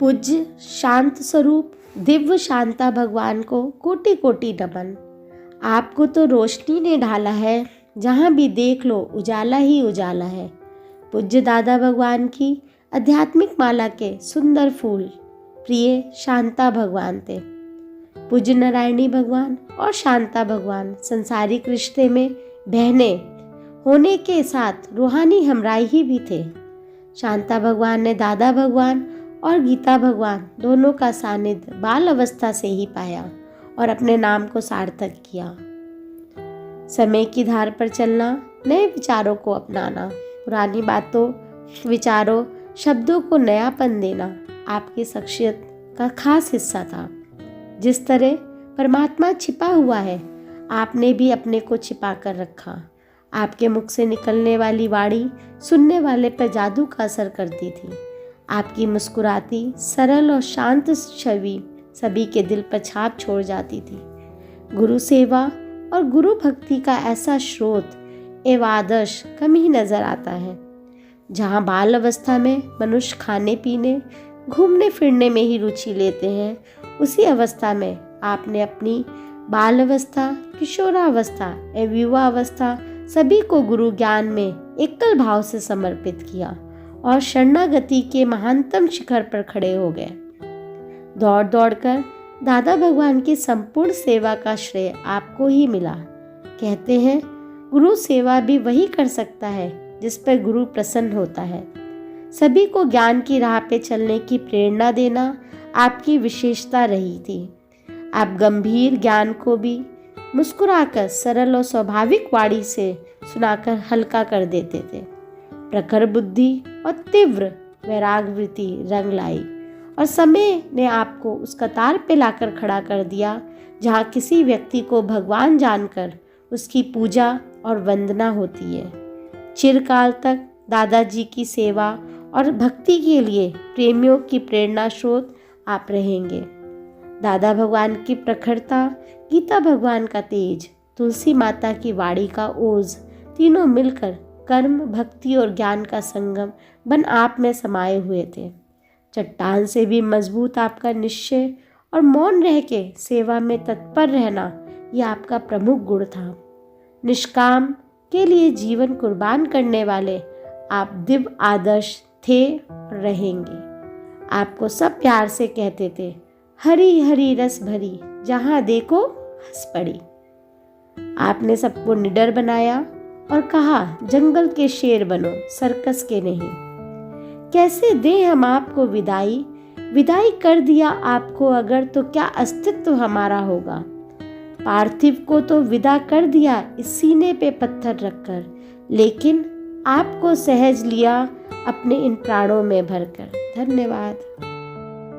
पूज्य शांत स्वरूप दिव्य शांता भगवान को कोटि कोटि नमन। आपको तो रोशनी ने ढाला है, जहाँ भी देख लो उजाला ही उजाला है। पूज्य दादा भगवान की आध्यात्मिक माला के सुंदर फूल प्रिय शांता भगवान थे। पूज्य नारायणी भगवान और शांता भगवान संसारिक रिश्ते में बहने होने के साथ रूहानी हमराही भी थे। शांता भगवान ने दादा भगवान और गीता भगवान दोनों का सानिध्य बाल अवस्था से ही पाया और अपने नाम को सार्थक किया। समय की धार पर चलना, नए विचारों को अपनाना, पुरानी बातों, विचारों, शब्दों को नयापन देना आपकी शख्सियत का खास हिस्सा था। जिस तरह परमात्मा छिपा हुआ है, आपने भी अपने को छिपा कर रखा। आपके मुख से निकलने वाली वाणी सुनने वाले पर जादू का असर करती थी। आपकी मुस्कुराती सरल और शांत छवि सभी के दिल पर छाप छोड़ जाती थी। गुरु सेवा और गुरु भक्ति का ऐसा स्रोत एवं आदर्श कम ही नजर आता है। जहाँ बाल अवस्था में मनुष्य खाने पीने घूमने फिरने में ही रुचि लेते हैं, उसी अवस्था में आपने अपनी बाल अवस्था, किशोरावस्था एवं युवा अवस्था सभी को गुरु ज्ञान में एकल भाव से समर्पित किया और शरणागति के महानतम शिखर पर खड़े हो गए। दौड़ दौड़कर दादा भगवान की संपूर्ण सेवा का श्रेय आपको ही मिला। कहते हैं गुरु सेवा भी वही कर सकता है जिस पर गुरु प्रसन्न होता है। सभी को ज्ञान की राह पे चलने की प्रेरणा देना आपकी विशेषता रही थी। आप गंभीर ज्ञान को भी मुस्कुराकर सरल और स्वाभाविक वाणी से सुनाकर हल्का कर देते थे। प्रखर बुद्धि और तीव्र वैराग्यवृत्ति रंग लाई और समय ने आपको उस कतार पे लाकर खड़ा कर दिया जहाँ किसी व्यक्ति को भगवान जानकर उसकी पूजा और वंदना होती है। चिरकाल तक दादाजी की सेवा और भक्ति के लिए प्रेमियों की प्रेरणा स्रोत आप रहेंगे। दादा भगवान की प्रखरता, गीता भगवान का तेज, तुलसी माता की वाणी का ओज, तीनों मिलकर कर्म, भक्ति और ज्ञान का संगम बन आप में समाये हुए थे। चट्टान से भी मजबूत आपका निश्चय और मौन रह के सेवा में तत्पर रहना, यह आपका प्रमुख गुण था। निष्काम के लिए जीवन कुर्बान करने वाले आप दिव्य आदर्श थे और रहेंगे। आपको सब प्यार से कहते थे, हरी हरी रस भरी, जहाँ देखो हंस पड़ी। आपने सबको निडर बनाया और कहा, जंगल के शेर बनो, सर्कस के नहीं। कैसे दें हम आपको विदाई, विदाई कर दिया आपको अगर तो क्या अस्तित्व हमारा होगा। पार्थिव को तो विदा कर दिया इस सीने पे पत्थर रखकर, लेकिन आपको सहज लिया अपने इन प्राणों में भरकर। धन्यवाद।